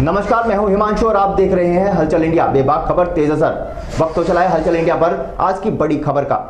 नमस्कार, मैं हूं हिमांशु और आप देख रहे हैं हलचल इंडिया। बेबाक खबर तेज असर। वक्त तो चला है हलचल इंडिया पर आज की बड़ी खबर का।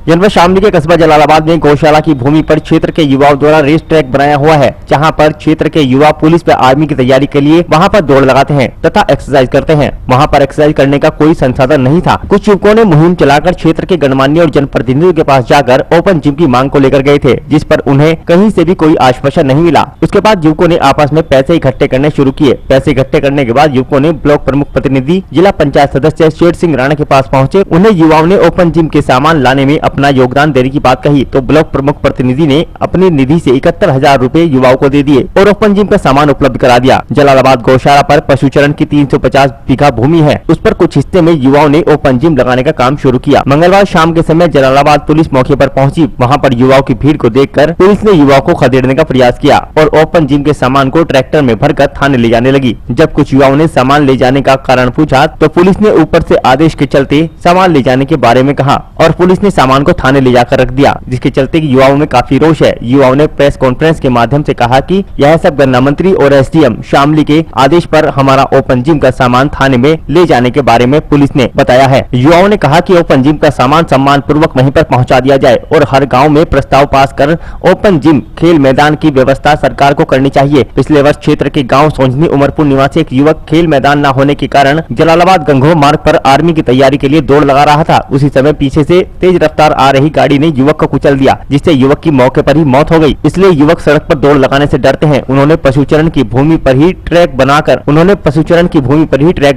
जनपद शामली के कस्बा जलालाबाद में गौशाला की भूमि पर क्षेत्र के युवाओं द्वारा रेस ट्रैक बनाया हुआ है, जहां पर क्षेत्र के युवा पुलिस व आर्मी की तैयारी के लिए वहां पर दौड़ लगाते हैं तथा एक्सरसाइज करते हैं। वहां पर एक्सरसाइज करने का कोई संसाधन नहीं था। कुछ युवकों ने मुहिम चलाकर क्षेत्र के गणमान्य और जनप्रतिनिधियों के पास जाकर ओपन जिम की मांग को लेकर गए थे, जिस पर उन्हें कहीं से भी कोई आश्वासन नहीं मिला। उसके बाद युवकों ने आपस में पैसे इकट्ठे करने शुरू किए। पैसे इकट्ठे करने के बाद युवकों ने ब्लॉक प्रमुख प्रतिनिधि जिला पंचायत सदस्य शेर सिंह राणा के पास पहुंचे। उन्हें युवाओं ने ओपन जिम के सामान लाने में अपना योगदान देने की बात कही तो ब्लॉक प्रमुख प्रतिनिधि ने अपनी निधि से 71,000 रूपए युवाओं को दे दिए और ओपन जिम का सामान उपलब्ध करा दिया। जलालाबाद गौशाला पर पशुचरण की 350 बीघा भूमि है, उस पर कुछ हिस्से में युवाओं ने ओपन जिम लगाने का काम शुरू किया। मंगलवार शाम के समय जलालाबाद पुलिस मौके पर पहुंची। वहां पर युवाओं की भीड़ को देखकर पुलिस ने युवाओं को खदेड़ने का प्रयास किया और ओपन जिम के सामान को ट्रैक्टर में भरकर थाने ले जाने लगी। जब कुछ युवाओं ने सामान ले जाने का कारण पूछा तो पुलिस ने ऊपर से आदेश के चलते सामान ले जाने के बारे में कहा और पुलिस ने सामान को थाने ले जाकर रख दिया, जिसके चलते युवाओं में काफी रोष है। युवाओं ने प्रेस कॉन्फ्रेंस के माध्यम से कहा कि यह सब गन्ना मंत्री और एसडीएम शामली के आदेश पर हमारा ओपन जिम का सामान थाने में ले जाने के बारे में पुलिस ने बताया है। युवाओं ने कहा कि ओपन जिम का सामान सम्मान पूर्वक वहीं पर पहुंचा दिया जाए और हर गांव में प्रस्ताव पास कर ओपन जिम खेल मैदान की व्यवस्था सरकार को करनी चाहिए। पिछले वर्ष क्षेत्र के गाँव सोंजनी उमरपुर निवासी एक युवक खेल मैदान न होने के कारण जलालाबाद गंगोह मार्ग पर आर्मी की तैयारी के लिए दौड़ लगा रहा था। उसी समय पीछे से तेज रफ्तार आ रही गाड़ी ने युवक को कुचल दिया, जिससे युवक की मौके पर ही मौत हो गई। इसलिए युवक सड़क पर दौड़ लगाने से डरते हैं। उन्होंने पशुचरण की भूमि पर ही ट्रैक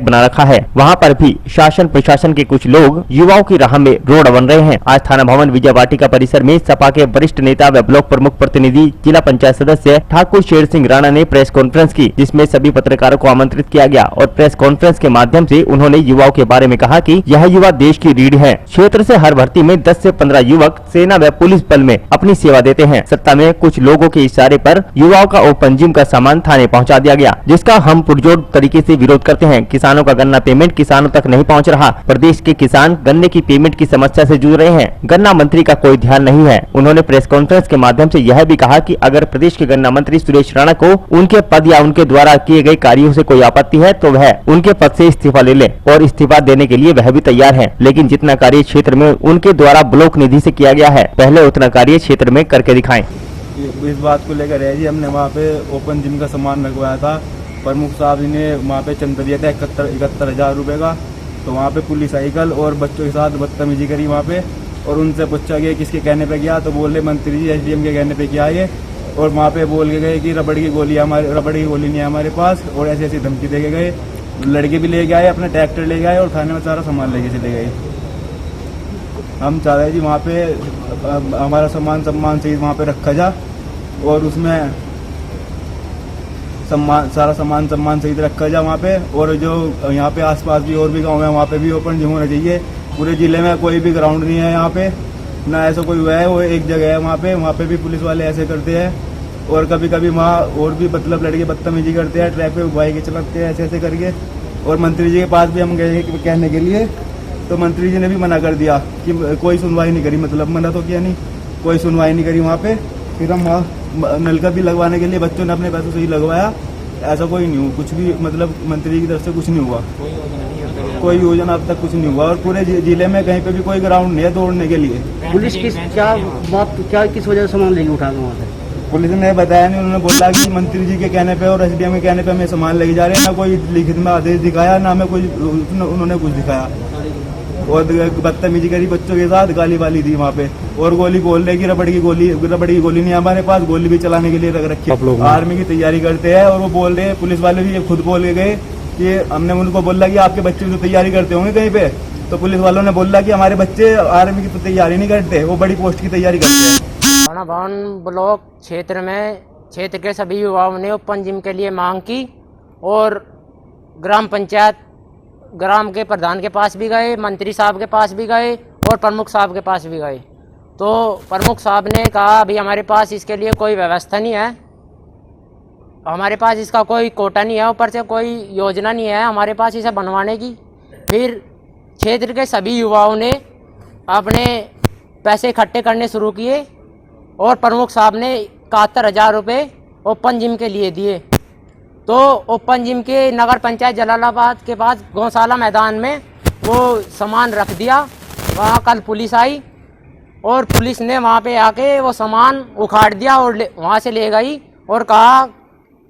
बना रखा है। वहां पर भी शासन प्रशासन के कुछ लोग युवाओं की राह में रोड बन रहे हैं। आज थाना भवन विजय वाटिका परिसर में सपा के वरिष्ठ नेता व ब्लॉक प्रमुख प्रतिनिधि जिला पंचायत सदस्य ठाकुर शेर सिंह राणा ने प्रेस कॉन्फ्रेंस की, जिसमें सभी पत्रकारों को आमंत्रित किया गया और प्रेस कॉन्फ्रेंस के माध्यम से उन्होंने युवाओं के बारे में कहा कि यह युवा देश की रीढ़ है। क्षेत्र से हर भर्ती में 10 से 15 युवक सेना व पुलिस बल में अपनी सेवा देते हैं। सत्ता में कुछ लोगों के इशारे पर युवाओं का ओपन जिम का सामान थाने पहुंचा दिया गया, जिसका हम पुरजोर तरीके से विरोध करते हैं। किसानों का गन्ना पेमेंट किसानों तक नहीं पहुंच रहा। प्रदेश के किसान गन्ने की पेमेंट की समस्या से जूझ रहे हैं। गन्ना मंत्री का कोई ध्यान नहीं है। उन्होंने प्रेस कॉन्फ्रेंस के माध्यम से यह भी कहा कि अगर प्रदेश के गन्ना मंत्री सुरेश राणा को उनके पद या उनके द्वारा किए गए कार्यों से कोई आपत्ति है तो वह उनके पद से इस्तीफा ले ले और इस्तीफा देने के लिए वह भी तैयार है। लेकिन जितना कार्य क्षेत्र में उनके द्वारा ब्लॉक निधि से किया गया है, पहले उतना कार्य क्षेत्र में करके दिखाएं। इस बात को लेकर है जी, हमने वहाँ पे ओपन जिम का सामान लगवाया था। प्रमुख साहब ने वहाँ पे चंदा दिया था 71,000 रुपये का। तो वहाँ पे पुलिस आई कल और बच्चों के साथ बदतमीजी करी वहाँ पे और उनसे पूछा गया किसके कहने पे गया, तो बोले मंत्री जी एसडीएम के कहने पे किया ये। और वहाँ पे बोल के गए कि रबड़ की गोली नहीं है हमारे पास और ऐसी ऐसी धमकी दे के गए। लड़के भी ले गए, अपने ट्रैक्टर ले गए और थाने में सारा सामान लेके चले गए। हम चाह रहे हैं जी वहाँ पे हमारा सम्मान सही वहाँ पे रखा जा और उसमें सारा सम्मान सही रखा जा वहाँ पे। और जो यहाँ पे आसपास भी और भी गाँव है वहाँ पे भी ओपन जिम होना चाहिए। पूरे जिले में कोई भी ग्राउंड नहीं है यहाँ पे, ना ऐसा कोई हुआ है। वो एक जगह है वहाँ पे भी पुलिस वाले ऐसे करते हैं और कभी कभी वहाँ और भी मतलब लड़के बदतमीजी करते हैं, ट्रैक पे बाइक चलाते हैं ऐसे करके। और मंत्री जी के पास भी हम गए कहने के लिए, तो मंत्री जी ने भी मना कर दिया कि कोई सुनवाई नहीं करी। मतलब मना तो किया नहीं, कोई सुनवाई नहीं करी वहाँ पे। फिर हम वहाँ नलका भी लगवाने के लिए बच्चों ने अपने पैसों से ही लगवाया। ऐसा कोई नहीं हुआ कुछ भी, मतलब मंत्री की तरफ से कुछ नहीं हुआ, कोई योजना अब तक कुछ नहीं हुआ। और पूरे जिले में कहीं पे भी कोई ग्राउंड नहीं है दौड़ने के लिए। पुलिस किस वजह से सामान लेके उठा वहाँ से? पुलिस ने बताया नहीं, उन्होंने बोला कि मंत्री जी के कहने पे और एसडीएम के कहने पे हमें सामान लेके जा रहे हैं। ना कोई लिखित में आदेश दिखाया, ना हमें उन्होंने कुछ दिखाया। और बदतमीजी करी बच्चों के साथ, गाली वाली दी वहाँ पे। और गोली बोल रहे कि रबड़ की गोली नहीं है हमारे पास, गोली भी चलाने के लिए रख रखी है। आर्मी की तैयारी करते हैं और वो बोल रहे हैं, पुलिस वाले भी खुद बोल के गए कि हमने उनको बोला कि आपके बच्चे तो तैयारी करते होंगे कहीं पे, तो पुलिस वालों ने बोला कि हमारे बच्चे आर्मी की तो तैयारी नहीं करते, वो बड़ी पोस्ट की तैयारी करते हैं। थाना भवन ब्लॉक क्षेत्र के सभी युवाओं ने ओपन जिम के लिए मांग की और ग्राम पंचायत ग्राम के प्रधान के पास भी गए, मंत्री साहब के पास भी गए और प्रमुख साहब के पास भी गए। तो प्रमुख साहब ने कहा अभी हमारे पास इसके लिए कोई व्यवस्था नहीं है, हमारे पास इसका कोई कोटा नहीं है, ऊपर से कोई योजना नहीं है हमारे पास इसे बनवाने की। फिर क्षेत्र के सभी युवाओं ने अपने पैसे इकट्ठे करने शुरू किए और प्रमुख साहब ने 71,000 रुपये ओपन जिम के लिए दिए। तो ओपन जिम के नगर पंचायत जलालाबाद के पास गौशाला मैदान में वो सामान रख दिया। वहाँ कल पुलिस आई और पुलिस ने वहाँ पे आके वो सामान उखाड़ दिया और वहाँ से ले गई और कहा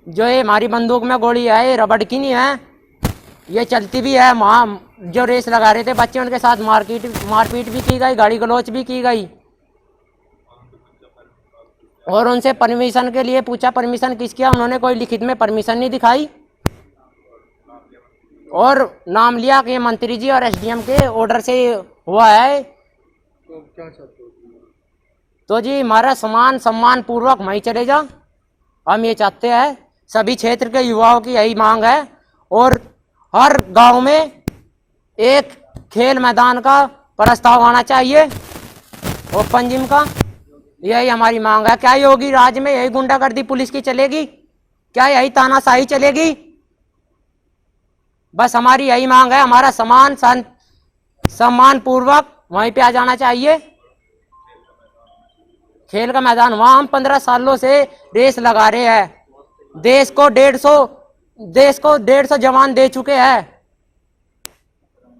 जो ये हमारी बंदूक में गोली है ये रबड़ की नहीं है, ये चलती भी है। वहाँ जो रेस लगा रहे थे बच्चे उनके साथ मारपीट भी की गई, गाड़ी गलौच भी की गई और उनसे परमिशन के लिए पूछा, परमिशन किसकी है? उन्होंने कोई लिखित में परमिशन नहीं दिखाई और नाम लिया कि मंत्री जी और एसडीएम के ऑर्डर से हुआ है। तो क्या चाहते हो? तो जी हमारा सामान सम्मान पूर्वक वहीं चले जा, हम ये चाहते हैं। सभी क्षेत्र के युवाओं की यही मांग है और हर गांव में एक खेल मैदान का प्रस्ताव आना चाहिए ओपन जिम का, यही हमारी मांग है। क्या योगी राज्य में यही गुंडागर्दी पुलिस की चलेगी? क्या यही तानाशाही चलेगी? बस हमारी यही मांग है। हमारा सम्मान पूर्वक वहीं पे आ जाना चाहिए। खेल का मैदान, वहां हम 15 सालों से रेस लगा रहे हैं। देश को 150 जवान दे चुके हैं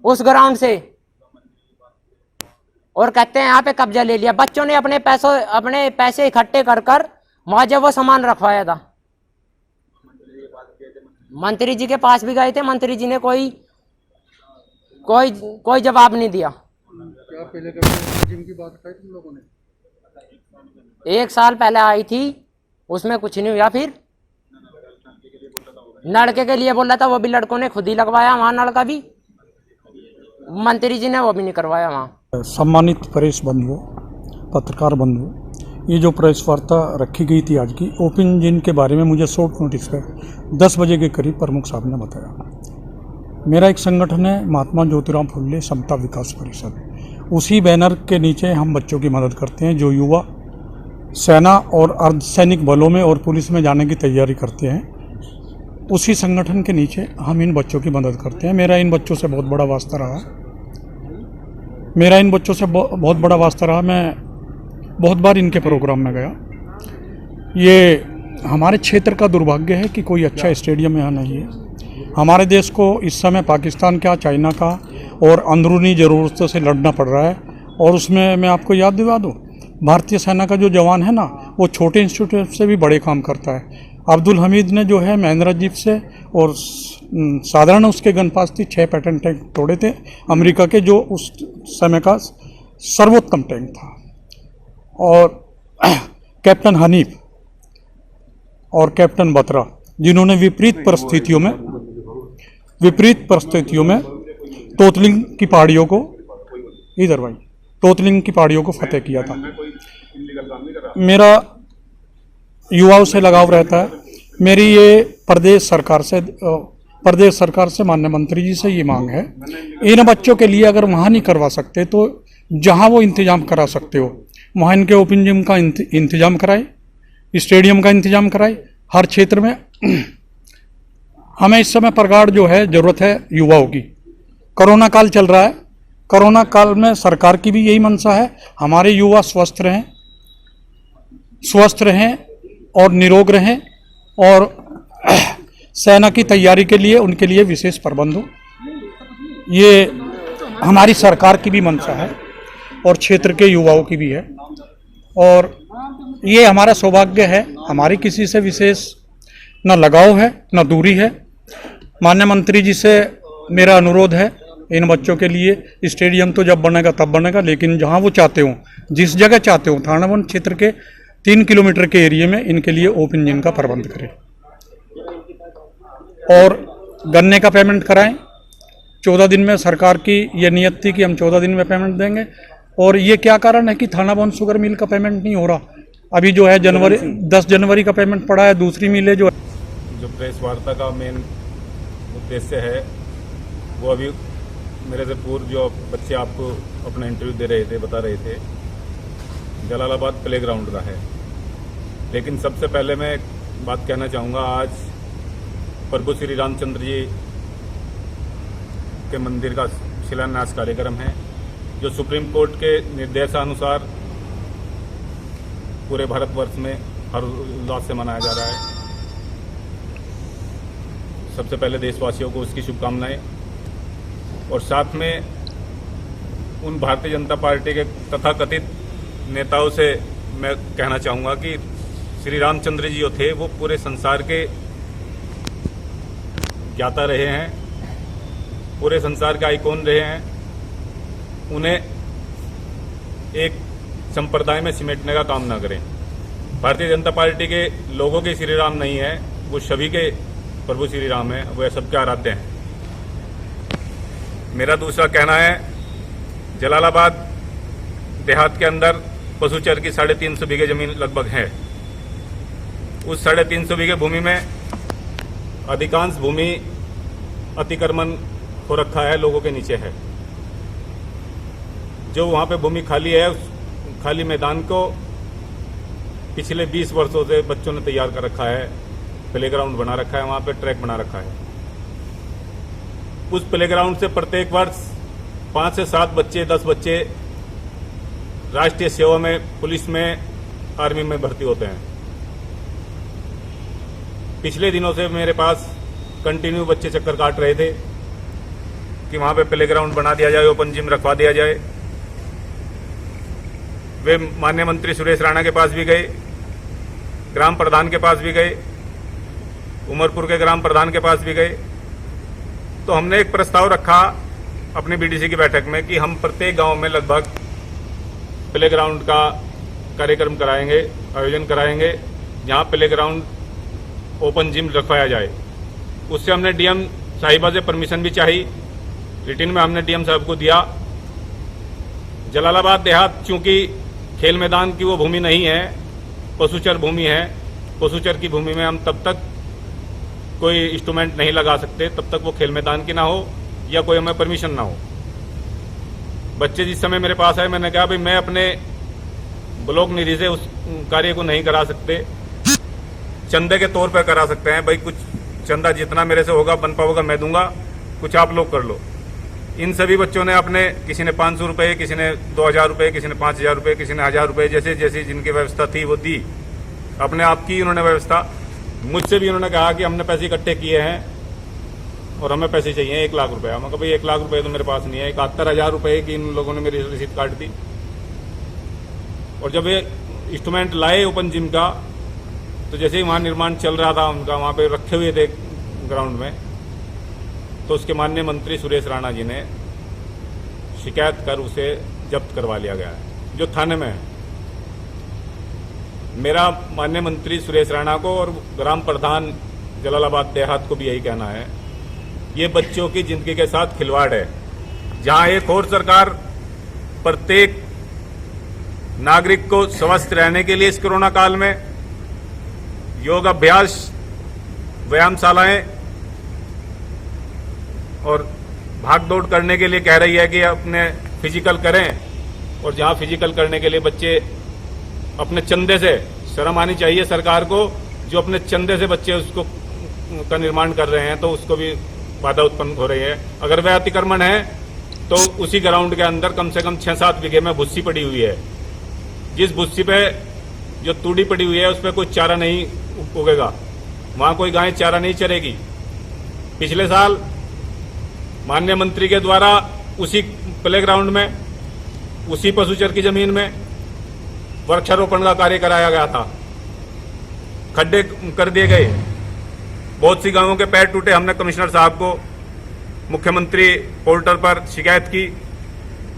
उस ग्राउंड से और कहते हैं यहाँ पे कब्जा ले लिया। बच्चों ने अपने पैसे इकट्ठे कर वहां जब वो सामान रखवाया था, मंत्री जी के पास भी गए थे, मंत्री जी ने कोई जवाब नहीं दिया। क्या पहले कभी जिम की बात की तुम लोगों ने? 1 साल पहले आई थी, उसमें कुछ नहीं हुआ। फिर लड़के के लिए बोला था, वो भी लड़कों ने खुद ही लगवाया वहां लड़का भी, मंत्री जी ने वो भी नहीं करवाया वहां। सम्मानित प्रेस बंधुओं, पत्रकार बंधुओं, ये जो प्रेस वार्ता रखी गई थी आज की ओपन जिम के बारे में मुझे शॉर्ट नोटिस पर 10 बजे के करीब प्रमुख साहब ने बताया। मेरा एक संगठन है महात्मा ज्योतिराव फुल्ले समता विकास परिषद, उसी बैनर के नीचे हम बच्चों की मदद करते हैं जो युवा सेना और अर्धसैनिक बलों में और पुलिस में जाने की तैयारी करते हैं। उसी संगठन के नीचे हम इन बच्चों की मदद करते हैं। मेरा इन बच्चों से बहुत बड़ा वास्ता रहा। मैं बहुत बार इनके प्रोग्राम में गया। ये हमारे क्षेत्र का दुर्भाग्य है कि कोई अच्छा स्टेडियम यहाँ नहीं है। हमारे देश को इस समय पाकिस्तान का, चाइना का और अंदरूनी ज़रूरतों से लड़ना पड़ रहा है और उसमें मैं आपको याद दिला दूँ, भारतीय सेना का जो जवान है ना, वो छोटे इंस्टीट्यूट से भी बड़े काम करता है। अब्दुल हमीद ने जो है महेंद्र जीप से और साधारण उसके गनपास थी 6 पैटर्न टैंक तोड़े थे अमेरिका के, जो उस समय का सर्वोत्तम टैंक था। और कैप्टन हनीफ और कैप्टन बत्रा, जिन्होंने विपरीत परिस्थितियों में तोतलिंग की पहाड़ियों को फतेह किया था। मेरा युवाओं से लगाव रहता है। मेरी ये प्रदेश सरकार से माननीय मंत्री जी से ये मांग है, इन बच्चों के लिए अगर वहाँ नहीं करवा सकते तो जहाँ वो इंतजाम करा सकते हो वहाँ इनके ओपन जिम का इंतजाम कराए, स्टेडियम का इंतजाम कराए हर क्षेत्र में। हमें इस समय प्रगाढ़ जो है ज़रूरत है युवाओं की। कोरोना काल चल रहा है, कोरोना काल में सरकार की भी यही मंशा है, हमारे युवा स्वस्थ रहें और निरोग रहें और सेना की तैयारी के लिए उनके लिए विशेष प्रबंध हो। ये हमारी सरकार की भी मंशा है और क्षेत्र के युवाओं की भी है और ये हमारा सौभाग्य है। हमारी किसी से विशेष न लगाव है न दूरी है। माननीय मंत्री जी से मेरा अनुरोध है, इन बच्चों के लिए स्टेडियम तो जब बनेगा तब बनेगा, लेकिन जहां वो चाहते हो, जिस जगह चाहते हो, थाना वन क्षेत्र के 3 किलोमीटर के एरिया में इनके लिए ओपन जिम का प्रबंध करें और गन्ने का पेमेंट कराएं। 14 दिन में सरकार की ये नियत थी कि हम 14 दिन में पेमेंट देंगे और ये क्या कारण है कि थाना वन शुगर मिल का पेमेंट नहीं हो रहा। अभी जो है 10 जनवरी का पेमेंट पड़ा है। दूसरी मिलें जो प्रेस वार्ता का मेन उद्देश्य है वो अभी मेरे से पूर्व जो बच्चे आपको अपना इंटरव्यू दे रहे थे, बता रहे थे, जलालाबाद प्ले ग्राउंड का है। लेकिन सबसे पहले मैं एक बात कहना चाहूँगा, आज प्रभु श्री रामचंद्र जी के मंदिर का शिलान्यास कार्यक्रम है जो सुप्रीम कोर्ट के निर्देशानुसार पूरे भारतवर्ष में हर्षोल्लास से मनाया जा रहा है। सबसे पहले देशवासियों को उसकी शुभकामनाएं, और साथ में उन भारतीय जनता पार्टी के तथाकथित नेताओं से मैं कहना चाहूँगा कि श्री रामचंद्र जी जो थे वो पूरे संसार के ज्ञाता रहे हैं, पूरे संसार के आइकॉन रहे हैं। उन्हें एक संप्रदाय में सिमटने का काम ना करें। भारतीय जनता पार्टी के लोगों के श्री राम नहीं है, वो सभी के प्रभु श्री राम है, वो सबके आराध्य हैं। मेरा दूसरा कहना है, जलालाबाद देहात के अंदर पशुचर की 350 बीघे जमीन लगभग है। उस 350 बीघे भूमि में अधिकांश भूमि अतिक्रमण हो रखा है, लोगों के नीचे है। जो वहां पे भूमि खाली है, उस खाली मैदान को पिछले 20 वर्षों से बच्चों ने तैयार कर रखा है, प्लेग्राउंड बना रखा है, वहां पे ट्रैक बना रखा है। उस प्लेग्राउंड से प्रत्येक वर्ष 5 से 7 बच्चे, 10 बच्चे राष्ट्रीय सेवा में, पुलिस में, आर्मी में भर्ती होते हैं। पिछले दिनों से मेरे पास कंटिन्यू बच्चे चक्कर काट रहे थे कि वहां पे प्लेग्राउंड बना दिया जाए, ओपन जिम रखवा दिया जाए। वे माननीय मंत्री सुरेश राणा के पास भी गए, ग्राम प्रधान के पास भी गए, उमरपुर के ग्राम प्रधान के पास भी गए। तो हमने एक प्रस्ताव रखा अपनी बीडीसी की बैठक में कि हम प्रत्येक गांव में लगभग प्लेग्राउंड का कार्यक्रम कराएंगे, आयोजन कराएंगे, जहां प्लेग्राउंड ओपन जिम रखवाया जाए। उससे हमने डीएम साहिबा से परमिशन भी चाही, रिटर्न में हमने डीएम साहब को दिया। जलालाबाद देहात चूंकि खेल मैदान की वो भूमि नहीं है, पशुचर भूमि है। पशुचर की भूमि में हम तब तक कोई इंस्ट्रूमेंट नहीं लगा सकते तब तक वो खेल मैदान की ना हो या कोई हमें परमिशन ना हो। बच्चे जिस समय मेरे पास आए, मैंने कहा भाई मैं अपने ब्लॉक निधि से उस कार्य को नहीं करा सकते, चंदे के तौर पर करा सकते हैं। भाई कुछ चंदा जितना मेरे से होगा, बन पाओगा, मैं दूंगा, कुछ आप लोग कर लो। इन सभी बच्चों ने अपने, किसी ने 500 रुपये, किसी ने 2000 रुपये, किसी ने 5000 रुपये, किसी ने 1000 रुपये, जैसे जैसी जिनकी व्यवस्था थी वो दी। अपने आप की उन्होंने व्यवस्था। मुझसे भी उन्होंने कहा कि हमने पैसे इकट्ठे किए हैं और हमें पैसे चाहिए 1 लाख रुपये। मैं कहा भाई 1 लाख रुपये तो मेरे पास नहीं है। 71,000 रुपये की इन लोगों ने मेरी रसीद काट दी। और जब ये इंस्ट्रूमेंट लाए ओपन जिम का, तो जैसे ही वहाँ निर्माण चल रहा था उनका, वहाँ पे रखे हुए थे ग्राउंड में, तो उसके माननीय मंत्री सुरेश राणा जी ने शिकायत कर उसे जब्त करवा लिया गया है, जो थाने में है। मेरा माननीय मंत्री सुरेश राणा को और ग्राम प्रधान जलालाबाद देहात को भी यही कहना है, ये बच्चों की जिंदगी के साथ खिलवाड़ है। जहां एक और सरकार प्रत्येक नागरिक को स्वस्थ रहने के लिए इस कोरोना काल में योग अभ्यास, व्यायामशालाएं और भाग दौड़ करने के लिए कह रही है कि अपने फिजिकल करें, और जहां फिजिकल करने के लिए बच्चे अपने चंदे से, शर्म आनी चाहिए सरकार को, जो अपने चंदे से बच्चे उसको का निर्माण कर रहे हैं, तो उसको भी बाधा उत्पन्न हो रही है। अगर वह अतिक्रमण है तो उसी ग्राउंड के अंदर कम से कम 6-7 बीघे में भुस्सी पड़ी हुई है। जिस भुस्सी पे जो तूड़ी पड़ी हुई है उस पर कोई चारा नहीं उगेगा, वहां कोई गाय चारा नहीं चरेगी। पिछले साल माननीय मंत्री के द्वारा उसी प्लेग्राउंड में, उसी पशुचर की जमीन में वृक्षारोपण का कार्य कराया गया था। खड्डे कर दिए गए, बहुत सी गांवों के पैर टूटे। हमने कमिश्नर साहब को मुख्यमंत्री पोर्टल पर शिकायत की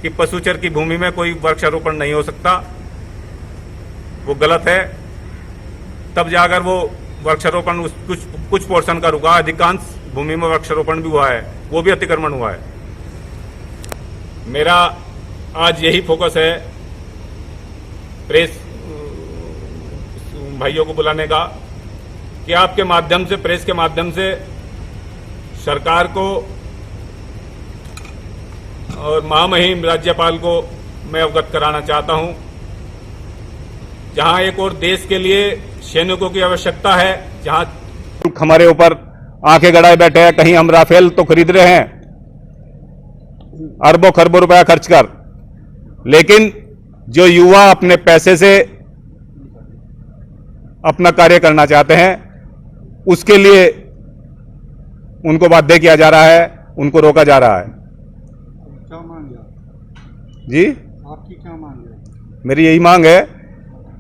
कि पशुचर की भूमि में कोई वृक्षारोपण नहीं हो सकता, वो गलत है। तब जाकर वो वृक्षारोपण कुछ पोर्शन का रुका, अधिकांश भूमि में वृक्षारोपण भी हुआ है, वो भी अतिक्रमण हुआ है। मेरा आज यही फोकस है प्रेस भाइयों को बुलाने का कि आपके माध्यम से, प्रेस के माध्यम से सरकार को और महामहिम राज्यपाल को मैं अवगत कराना चाहता हूं, जहां एक और देश के लिए सैनिकों की आवश्यकता है, जहां हमारे ऊपर आंखें गड़ाए बैठे हैं। कहीं हम राफेल तो खरीद रहे हैं अरबों खरबों रुपया खर्च कर, लेकिन जो युवा अपने पैसे से अपना कार्य करना चाहते हैं उसके लिए उनको बाध्य किया जा रहा है, उनको रोका जा रहा है। क्या मांग है आप? जी, आपकी क्या मांग है? मेरी यही मांग है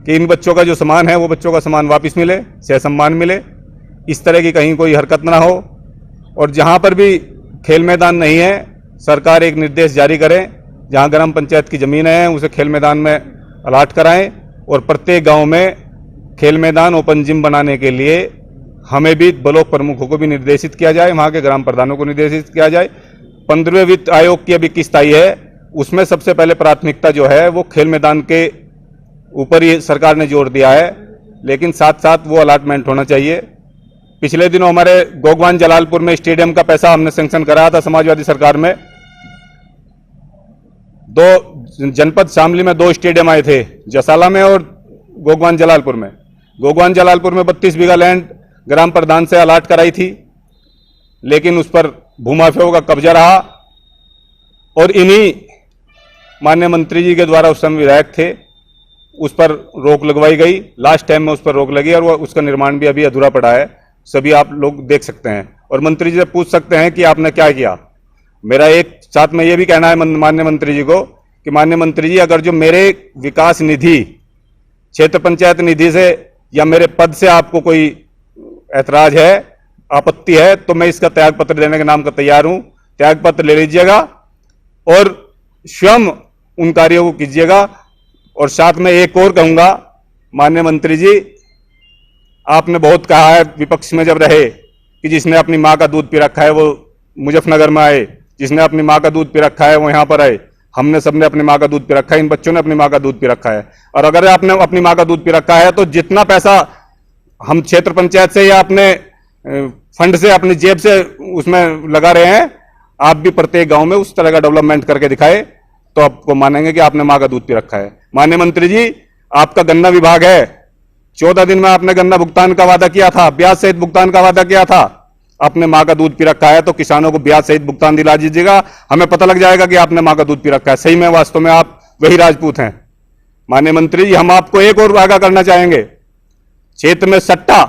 कि इन बच्चों का जो सामान है वो बच्चों का सामान वापस मिले, सह सम्मान मिले, इस तरह की कहीं कोई हरकत ना हो। और जहां पर भी खेल मैदान नहीं है, सरकार एक निर्देश जारी करे, जहां ग्राम पंचायत की जमीन है उसे खेल मैदान में अलाट कराएं और प्रत्येक गांव में खेल मैदान ओपन जिम बनाने के लिए हमें भी ब्लॉक प्रमुखों को भी निर्देशित किया जाए, वहां के ग्राम प्रधानों को निर्देशित किया जाए। 15वें वित्त आयोग की अभी किस्त आई है, उसमें सबसे पहले प्राथमिकता जो है वो खेल मैदान के ऊपर ही सरकार ने जोर दिया है, लेकिन साथ साथ वो अलाटमेंट होना चाहिए। पिछले दिनों हमारे गोगवान जलालपुर में स्टेडियम का पैसा हमने सैंक्शन कराया था समाजवादी सरकार में। दो जनपद शामली में 2 स्टेडियम आए थे, जसाला में और गोगवान जलालपुर में। गोगवान जलालपुर में 32 बीघा लैंड ग्राम प्रधान से अलाट कराई थी, लेकिन उस पर भूमाफियाओं का कब्जा रहा और इन्हीं माननीय मंत्री जी के द्वारा उस समय विधायक थे, उस पर रोक लगवाई गई। लास्ट टाइम में उस पर रोक लगी और वो उसका निर्माण भी अभी अधूरा पड़ा है, सभी आप लोग देख सकते हैं और मंत्री जी से पूछ सकते हैं कि आपने क्या किया। मेरा एक साथ में ये भी कहना है माननीय मंत्री जी को कि माननीय मंत्री जी, अगर जो मेरे विकास निधि क्षेत्र पंचायत निधि से या मेरे पद से आपको कोई ऐतराज है, आपत्ति है, तो मैं इसका त्याग पत्र देने के नाम का तैयार हूं। त्याग पत्र ले लीजिएगा और स्वयं उन कार्यों को कीजिएगा। और साथ में एक और कहूंगा, माननीय मंत्री जी, आपने बहुत कहा है विपक्ष में जब रहे कि जिसने अपनी मां का दूध पी रखा है वो मुजफ्फरनगर में आए, जिसने अपनी मां का दूध पी रखा है वो यहां पर आए। हमने सबने अपनी मां का दूध पी रखा है, इन बच्चों ने अपनी मां का दूध पी रखा है। और अगर आपने अपनी मां का दूध पी रखा है तो जितना पैसा हम क्षेत्र पंचायत से या अपने फंड से अपनी जेब से उसमें लगा रहे हैं, आप भी प्रत्येक गांव में उस तरह का डेवलपमेंट करके दिखाए तो आपको मानेंगे कि आपने मां का दूध पी रखा है। माननीय मंत्री जी, आपका गन्ना विभाग है, 14 दिन में आपने गन्ना भुगतान का वादा किया था, ब्याज सहित भुगतान का वादा किया था। आपने मां का दूध पी रखा है तो किसानों को ब्याज सहित भुगतान दिला दीजिएगा, हमें पता लग जाएगा कि आपने मां का दूध पी रखा है। सही में वास्तव में आप वही राजपूत हैं। माननीय मंत्री जी, हम आपको एक और आगाह करना चाहेंगे, क्षेत्र में सट्टा,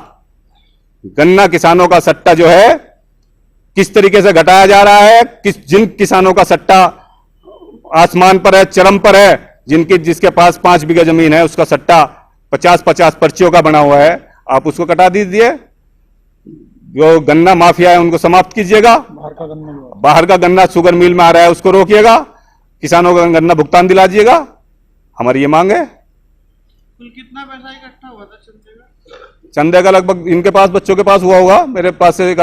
गन्ना किसानों का सट्टा जो है किस तरीके से घटाया जा रहा है, जिन किसानों का सट्टा आसमान पर है, चरम पर है, जिसके पास 5 बीघा जमीन है, उसका सट्टा 50-50 पर्चियों का बना हुआ है, आप उसको कटा दीजिए। जो गन्ना माफिया है उनको समाप्त कीजिएगा। बाहर का गन्ना शुगर मिल में आ रहा है उसको रोकिएगा, किसानों का गन्ना भुगतान दिला दीजिएगा, हमारी ये मांग है। कुल कितना पैसा इकट्ठा हुआ था चंदे का? चंदे का लगभग इनके पास, बच्चों के पास हुआ होगा, मेरे पास से